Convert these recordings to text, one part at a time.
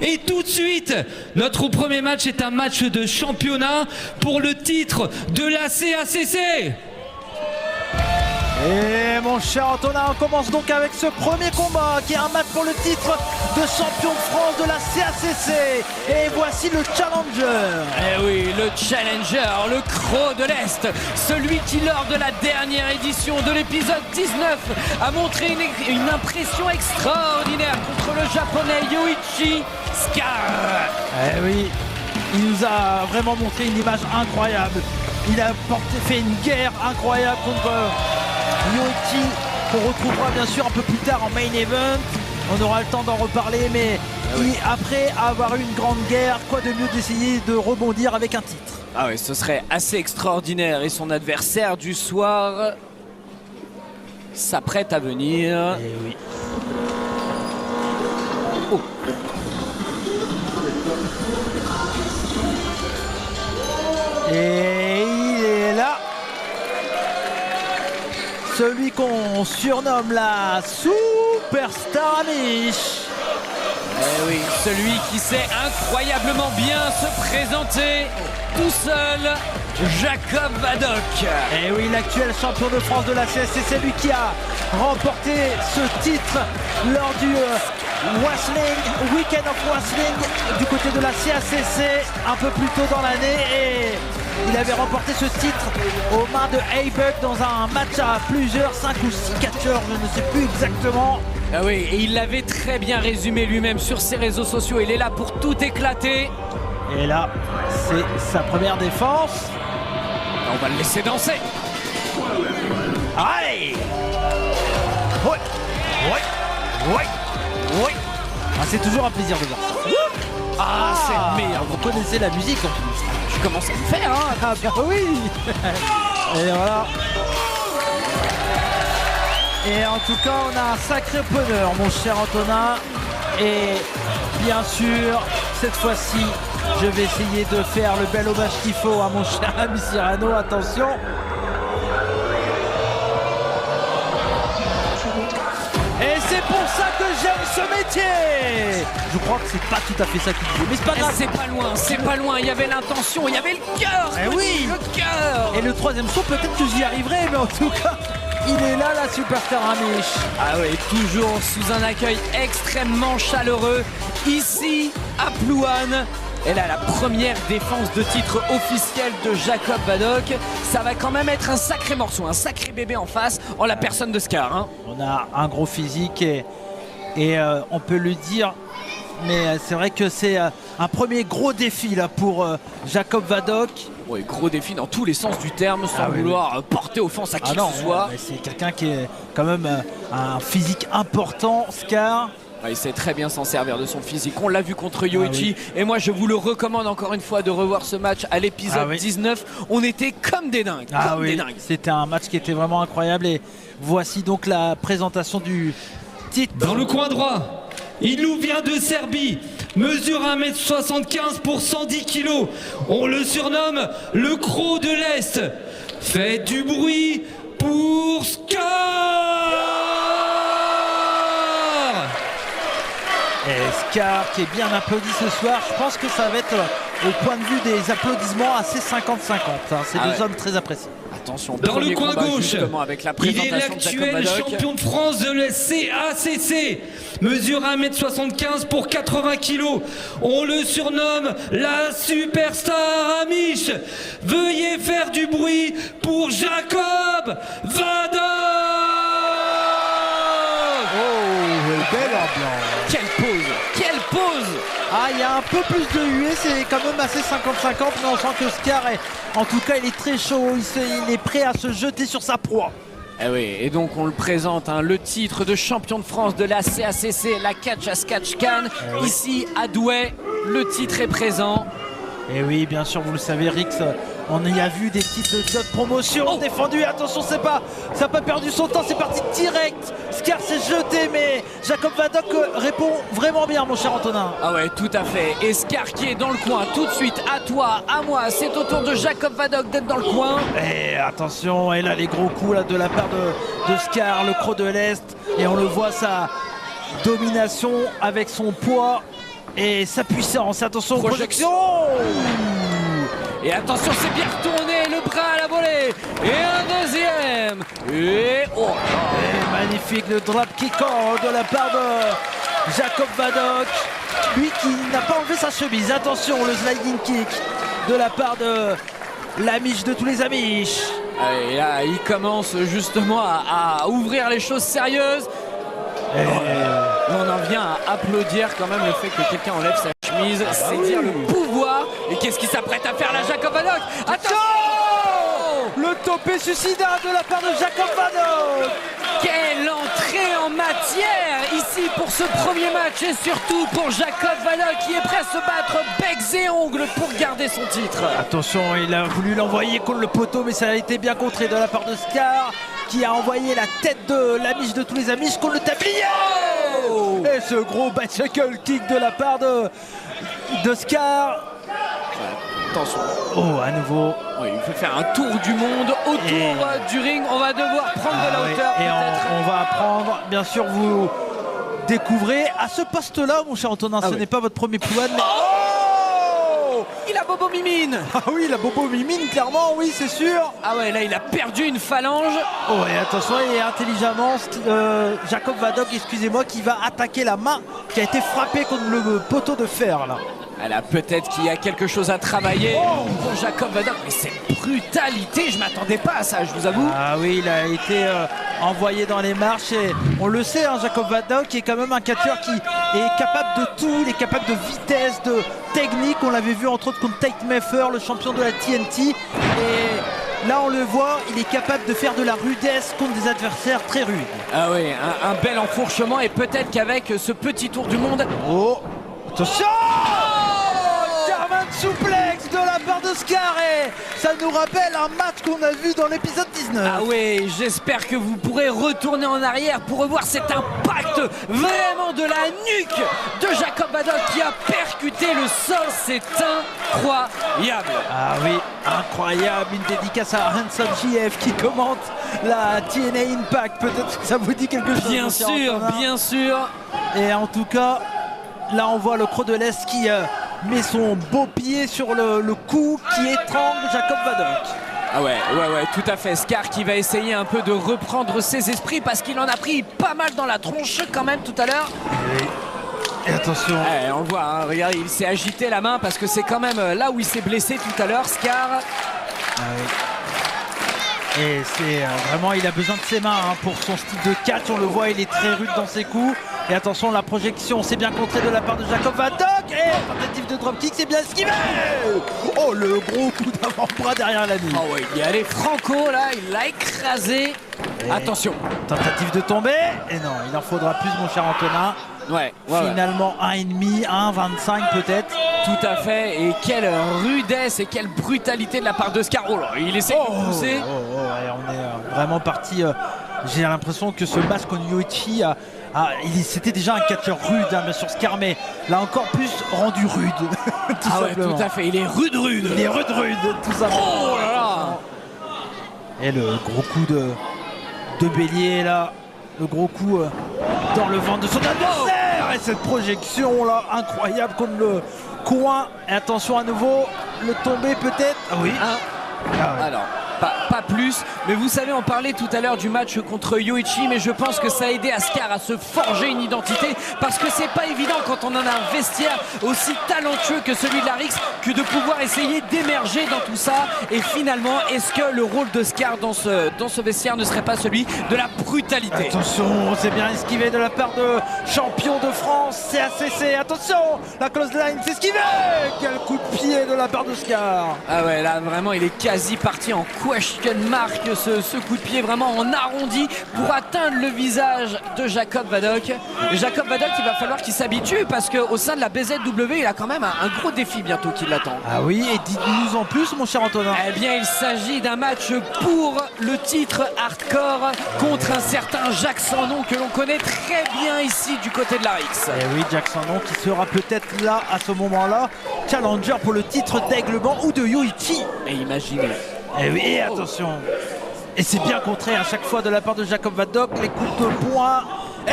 Et tout de suite, notre premier match est un match de championnat pour le titre de la CACC. Et mon cher Antonin, on commence donc avec ce premier combat qui est un match pour le titre de champion de France de la CACC. Et voici le challenger. Eh oui, le challenger, le croc de l'Est, celui qui lors de la dernière édition de l'épisode 19 a montré une impression extraordinaire contre le japonais Yoichi Scar. Eh oui, il nous a vraiment montré une image incroyable. Il a fait une guerre incroyable contre Yoichi, qu'on retrouvera bien sûr un peu plus tard en main event. On aura le temps d'en reparler, mais après avoir eu une grande guerre, quoi de mieux d'essayer de rebondir avec un titre. Ah oui, ce serait assez extraordinaire. Et son adversaire du soir s'apprête à venir. Eh oui. Oh. Et il est là. Celui qu'on surnomme la Superstar Amish. Eh oui, celui qui sait incroyablement bien se présenter tout seul, Jacob Vadok. Et oui, l'actuel champion de France de la CSC, c'est lui qui a remporté ce titre lors du Wrestling, Weekend of Wrestling du côté de la CACC un peu plus tôt dans l'année, et il avait remporté ce titre aux mains de A-Buck dans un match à plusieurs, 5 ou 6 catcheurs, je ne sais plus exactement. Ah oui, et il l'avait très bien résumé lui-même sur ses réseaux sociaux. Il est là pour tout éclater. Et là, c'est sa première défense. On va le laisser danser. Allez! Ouais! Ouais! Ouais! Oui. Ah, c'est toujours un plaisir de voir ça. Ah, c'est le meilleur. Vous connaissez la musique en plus. Tu commences à le faire, hein? Ah bah oui. Et voilà. Et en tout cas, on a un sacré bonheur, mon cher Antonin. Et bien sûr, cette fois-ci, je vais essayer de faire le bel hommage qu'il faut à mon cher ami Cyrano. Attention. Et c'est pour ça que j'aime ce métier. Je crois que c'est pas tout à fait ça qu'il dit, mais c'est pas grave. C'est pas loin, il y avait l'intention, il y avait le cœur. Eh oui, le cœur. Et le troisième saut, peut-être que j'y arriverai, mais en tout cas, il est là, la Superstar Amish. Ah oui, toujours sous un accueil extrêmement chaleureux, ici à Plouane. Et là, la première défense de titre officielle de Jacob Vadok. Ça va quand même être un sacré morceau, un sacré bébé en face, en la personne de Scar. Hein. On a un gros physique et on peut le dire, mais c'est vrai que c'est un premier gros défi là pour Jacob Vadok. Oui, gros défi dans tous les sens du terme, sans vouloir porter offense à qui que ce soit. C'est quelqu'un qui est quand même un physique important, Scar. Il sait très bien s'en servir de son physique. On l'a vu contre Yoichi. Et moi, je vous le recommande encore une fois de revoir ce match à l'épisode 19. On était comme des dingues. C'était un match qui était vraiment incroyable. Et voici donc la présentation du titre. Dans le coin droit, il nous vient de Serbie. Mesure 1m75 pour 110 kg. On le surnomme le croc de l'Est. Faites du bruit pour Scar. Et Scar qui est bien applaudi ce soir. Je pense que ça va être au point de vue des applaudissements assez 50-50. C'est deux hommes très appréciés. Attention, dans le coin gauche, avec la il est l'actuel champion de France de la CACC. Mesure 1m75 pour 80 kg. On le surnomme la Superstar Amish. Veuillez faire du bruit pour Jacob Vadok. Oh, belle ambiance. Quelle pause! Quelle pause! Ah, il y a un peu plus de huée, c'est quand même assez 50-50, mais on sent que Scar, en tout cas, il est très chaud, il est prêt à se jeter sur sa proie. Eh oui, et donc on le présente, hein, le titre de champion de France de la CACC, la Catch as Catch Can, ici à Douai, le titre est présent. Et oui, bien sûr, vous le savez, Rix, on y a vu des titres de promotion défendus. Attention, ça n'a pas perdu son temps, c'est parti direct. Scar s'est jeté, mais Jacob Vadok répond vraiment bien, mon cher Antonin. Ah ouais, tout à fait. Et Scar qui est dans le coin, tout de suite, à toi, à moi, c'est au tour de Jacob Vadok d'être dans le coin. Et attention, et là, les gros coups là, de la part de Scar, le croc de l'Est. Et on le voit, sa domination avec son poids. et sa puissance. Attention aux Projection. Et attention, c'est bien retourné, le bras à la volée. Et un deuxième. Et oh. Et magnifique le drop kick de la part de Jacob Vadok. Lui qui n'a pas enlevé sa chemise. Attention, le sliding kick de la part de l'Amish de tous les Amish. Et là, il commence justement à ouvrir les choses sérieuses. Et... on en vient à applaudir quand même le fait que quelqu'un enlève sa chemise. C'est dire le pouvoir. Et qu'est-ce qu'il s'apprête à faire là, Jacob Vadok? Attention! Le topé suicidaire de la part de Jacob Vadok. Quelle entrée en matière ici pour ce premier match et surtout pour Jacob Vadok qui est prêt à se battre becs et ongles pour garder son titre. Attention, il a voulu l'envoyer contre le poteau, mais ça a été bien contré de la part de Scar qui a envoyé la tête de l'Amish de tous les Amish contre le tablier. Oh! Et ce gros bicycle kick de la part de Scar. Attention. Oh, à nouveau. Oui, il faut faire un tour du monde autour du ring. On va devoir prendre de la hauteur et peut-être. on va apprendre, bien sûr, vous découvrez à ce poste-là, mon cher Antonin, ce n'est pas votre premier plouane, mais... Oh! Il a Bobo Mimine. Ah oui, la Bobo Mimine, clairement, oui, c'est sûr. Ah ouais, là, il a perdu une phalange. Oh, et attention, et intelligemment, Jacob Vadok, excusez-moi, qui va attaquer la main qui a été frappée contre le poteau de fer, là. Là, peut-être qu'il y a quelque chose à travailler pour Jacob Vadok, mais cette brutalité, je m'attendais pas à ça, je vous avoue. Ah oui, il a été envoyé dans les marches et on le sait, hein, Jacob Vadok est quand même un catcheur qui est capable de tout, il est capable de vitesse, de technique. On l'avait vu entre autres contre Tate Mayfer, le champion de la TNT. Et là, on le voit, il est capable de faire de la rudesse contre des adversaires très rudes. Ah oui, un bel enfourchement et peut-être qu'avec ce petit tour du monde... Oh, attention! Souplex de la part de Scar et ça nous rappelle un match qu'on a vu dans l'épisode 19. Ah oui, j'espère que vous pourrez retourner en arrière pour revoir cet impact vraiment de la nuque de Jacob Vadok qui a percuté le sol. C'est incroyable. Ah oui, incroyable. Une dédicace à Handsome JF qui commente la TNA Impact. Peut-être que ça vous dit quelque chose. Bien sûr, bien sûr. Et en tout cas, là on voit le Croc de l'Est qui... met son beau pied sur le cou qui étrangle Jacob Vadok. Ah ouais, tout à fait. Scar qui va essayer un peu de reprendre ses esprits parce qu'il en a pris pas mal dans la tronche quand même tout à l'heure. Et attention. Ouais, on le voit, hein, regardez, il s'est agité la main parce que c'est quand même là où il s'est blessé tout à l'heure, Scar. Ah oui. Et c'est vraiment, il a besoin de ses mains hein, pour son style de catch. On le voit, il est très rude dans ses coups. Et attention, la projection, c'est bien contré de la part de Jacob Vadok. Et tentative de dropkick, c'est bien esquivé. Oh, le gros coup d'avant-bras derrière la nuque. Oh ouais, il y allait franco là, il l'a écrasé. Et attention. Tentative de tomber. Et non, il en faudra plus, mon cher Antonin. Ouais. Finalement, 1,5, 1,25 peut-être. Tout à fait. Et quelle rudesse et quelle brutalité de la part de Scar. Oh là, il essaie de pousser. Ouais, on est vraiment parti. J'ai l'impression que ce masque Yoichi c'était déjà un catcheur rude, hein, bien sûr, Scar, mais là encore plus rendu rude. Tout simplement. Tout à fait. Il est rude. Il est rude, tout simplement. Oh là là. Et le gros coup de bélier là, le gros coup dans le ventre de son adversaire. Et cette projection là, incroyable contre le coin. Et attention à nouveau, le tombé peut-être. Ah oui. Alors, pas plus, mais vous savez, on parlait tout à l'heure du match contre Yoichi, mais je pense que ça a aidé Scar à se forger une identité parce que c'est pas évident quand on en a un vestiaire aussi talentueux que celui de la Rix que de pouvoir essayer d'émerger dans tout ça. Et finalement, est-ce que le rôle de Scar dans ce vestiaire ne serait pas celui de la brutalité? Attention, c'est bien esquivé de la part de champion de France, CACC. Attention, la close line, c'est esquivé. Quel coup de pied de la part de Scar. Ah ouais, là vraiment, il est quasi parti en question mark, ce coup de pied vraiment en arrondi pour atteindre le visage de Jacob Vadok. Jacob Vadok, il va falloir qu'il s'habitue parce qu'au sein de la BZW, il a quand même un gros défi bientôt qui l'attend. Ah oui, et dites-nous en plus, mon cher Antonin. Eh bien, il s'agit d'un match pour le titre hardcore contre un certain Jacques Sandon que l'on connaît très bien ici du côté de la Rix. Et oui, Jacques Sandon qui sera peut-être là à ce moment-là, challenger pour le titre d'Aiglement ou de Yoichi. Et imaginez. Et oui, attention. Et c'est bien contré à chaque fois de la part de Jacob Vadok, les coups de poing. Et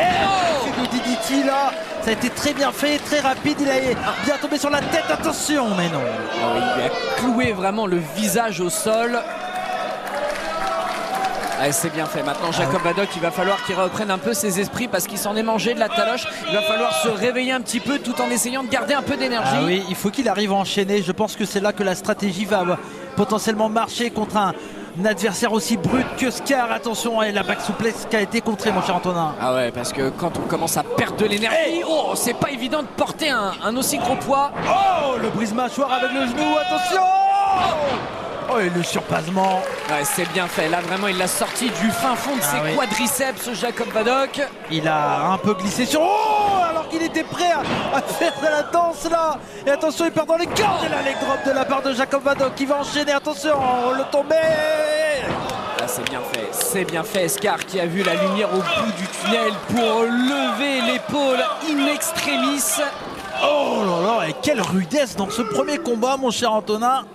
le DDT là, Ça a été très bien fait, très rapide. Il a bien tombé sur la tête. Attention, mais non. Oh, il lui a cloué vraiment le visage au sol. Ouais, c'est bien fait. Maintenant, Jacob Badoc, il va falloir qu'il reprenne un peu ses esprits parce qu'il s'en est mangé de la taloche. Il va falloir se réveiller un petit peu tout en essayant de garder un peu d'énergie. Ah oui, il faut qu'il arrive à enchaîner. Je pense que c'est là que la stratégie va potentiellement marcher contre un adversaire aussi brut que Scar. Attention, et la back souplesse qui a été contrée, mon cher Antonin. Ah ouais, parce que quand on commence à perdre de l'énergie, oh, c'est pas évident de porter un aussi gros poids. Oh, le brise-mâchoire avec le genou. Attention. Oh, et le surpassement. Ouais, c'est bien fait. Là, vraiment, il l'a sorti du fin fond de ses quadriceps, Jacob Badoc. Il a un peu glissé sur... Oh, alors qu'il était prêt à faire la danse, là. Et attention, il perd dans les cordes. Et la leg drop de la part de Jacob Badoc qui va enchaîner. Attention, le tombé. Là, c'est bien fait. C'est bien fait. Scar qui a vu la lumière au bout du tunnel pour lever l'épaule in extremis. Oh là là, et quelle rudesse dans ce premier combat, mon cher Antonin.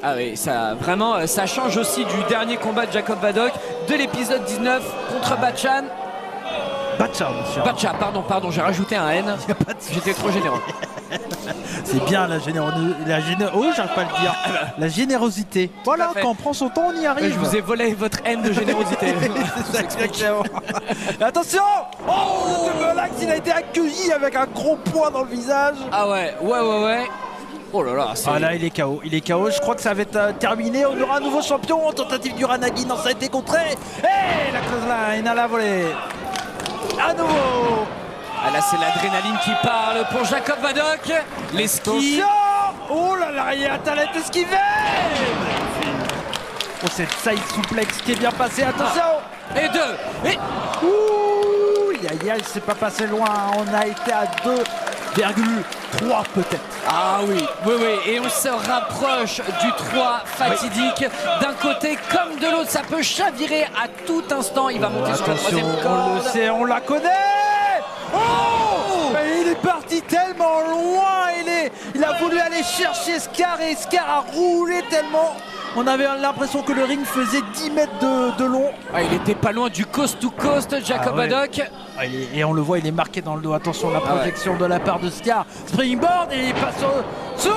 Ah oui, ça vraiment, ça change aussi du dernier combat de Jacob Badoc, de l'épisode 19 contre Bachan. Bacha, pardon, j'ai rajouté un N. J'étais trop généreux. C'est bien la générosité. Oh, j'arrive pas à le dire. La générosité. Voilà, quand on prend son temps, on y arrive. Je vous ai volé votre haine de générosité. C'est exactement. Attention. Oh, le Melax, il a été accueilli avec un gros poing dans le visage. Ah ouais. Oh là là, ah là, il est KO. Je crois que ça va être terminé. On aura un nouveau champion. Tentative du Ranagi. Non, ça a été contré. Et la clothesline à la volée. À nouveau. Ah là, c'est l'adrénaline qui parle pour Jacob Badoc. Les skis. Attention. Oh là là, il y a un talent esquivé. Oh, cette side souplex qui est bien passée. Attention. Et deux. Et... Ouh, c'est pas passé loin. On a été à 2,3 peut-être. Ah oui, et on se rapproche du 3 fatidique. D'un côté comme de l'autre, ça peut chavirer à tout instant. Il va monter sur la troisième corde. On le sait, on la connaît. Oh, il est parti tellement loin. Il a voulu aller chercher Scar et Scar a roulé tellement. On avait l'impression que le ring faisait 10 mètres de long. Ah, il était pas loin du coast to coast, Jacob Badoc. Et on le voit, il est marqué dans le dos. Attention, la projection de la part de Scar. Springboard et il passe sous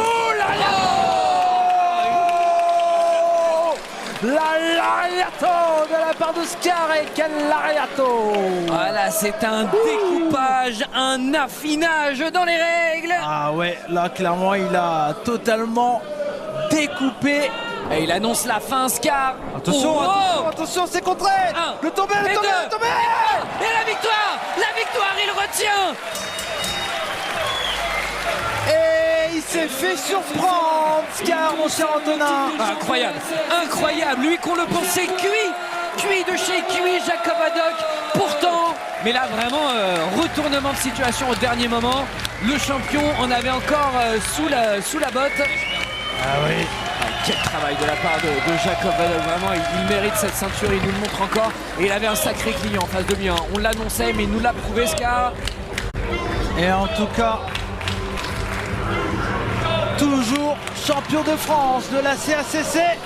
la lariato de la part de Scar. Et quel lariato. Voilà, c'est un découpage, un affinage dans les règles. Ah ouais, là clairement il a totalement découpé. Et il annonce la fin, Scar. Attention, attention, c'est contré. Le tombé, le tombé. Et la victoire, il retient. Et il s'est fait surprendre, Scar, mon cher Antonin. Incroyable, lui qu'on le pensait cuit de chez cuit, Jacob Badoc. Pourtant, mais là vraiment, retournement de situation au dernier moment. Le champion en avait encore sous la botte. Ah oui. Quel travail de la part de Jacob Badoc, vraiment il mérite cette ceinture, il nous le montre encore et il avait un sacré client en face de lui, on l'annonçait mais il nous l'a prouvé, Scar. Et en tout cas, toujours champion de France de la CACC,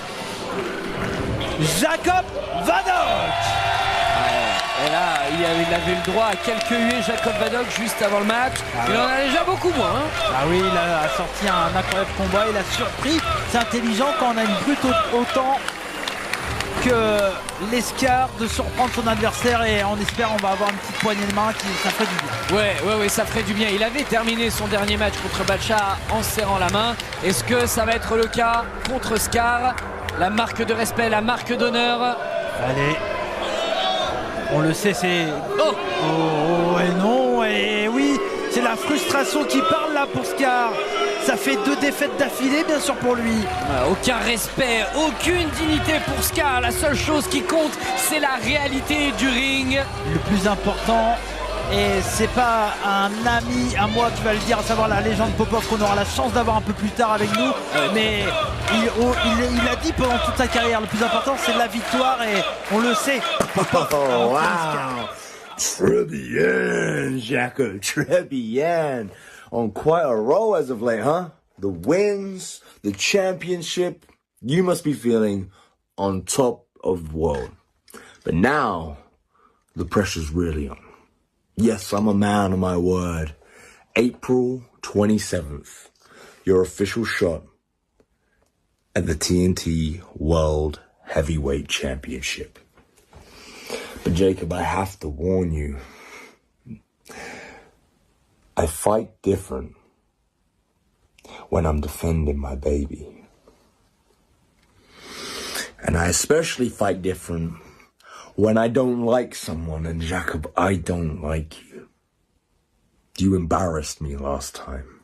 Jacob Badoc. Et là, il avait le droit à quelques huées, Jacob Badoc, juste avant le match. Il en a déjà beaucoup moins. Ah oui, il a sorti un incroyable combat, il a surpris. C'est intelligent quand on a une brute autant que l'escar de surprendre son adversaire et on espère on va avoir une petite poignée de main ça ferait du bien. Ouais, ça ferait du bien. Il avait terminé son dernier match contre Bacha en serrant la main. Est-ce que ça va être le cas contre Scar? La marque de respect, la marque d'honneur. Allez. On le sait, c'est... Oh, et non, et oui, c'est la frustration qui parle là pour Scar. Ça fait 2 défaites d'affilée, bien sûr, pour lui. Aucun respect, aucune dignité pour Scar. La seule chose qui compte, c'est la réalité du ring. Le plus important, et c'est pas un ami à moi qui va le dire, à savoir la légende Popov qu'on aura la chance d'avoir un peu plus tard avec nous. Mais il a dit pendant toute sa carrière, le plus important, c'est la victoire et on le sait. Oh, wow. Trebian, Jacob, Trebian. On quite a roll as of late, huh? The wins, the championship. You must be feeling on top of the world. But now, the pressure's really on. Yes, I'm a man of my word. April 27th, your official shot at the TNT World Heavyweight Championship. But Jacob, I have to warn you, I fight different when I'm defending my baby. And I especially fight different when I don't like someone, and Jacob, I don't like you. You embarrassed me last time.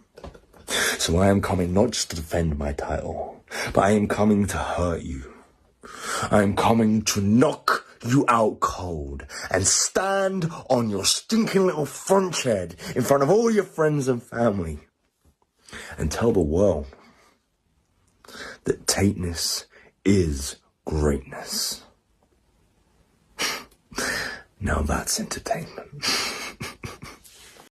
So I am coming not just to defend my title, but I am coming to hurt you. I am coming to knock you out cold and stand on your stinking little front shed in front of all your friends and family and tell the world that Tateness is greatness. Now that's entertainment.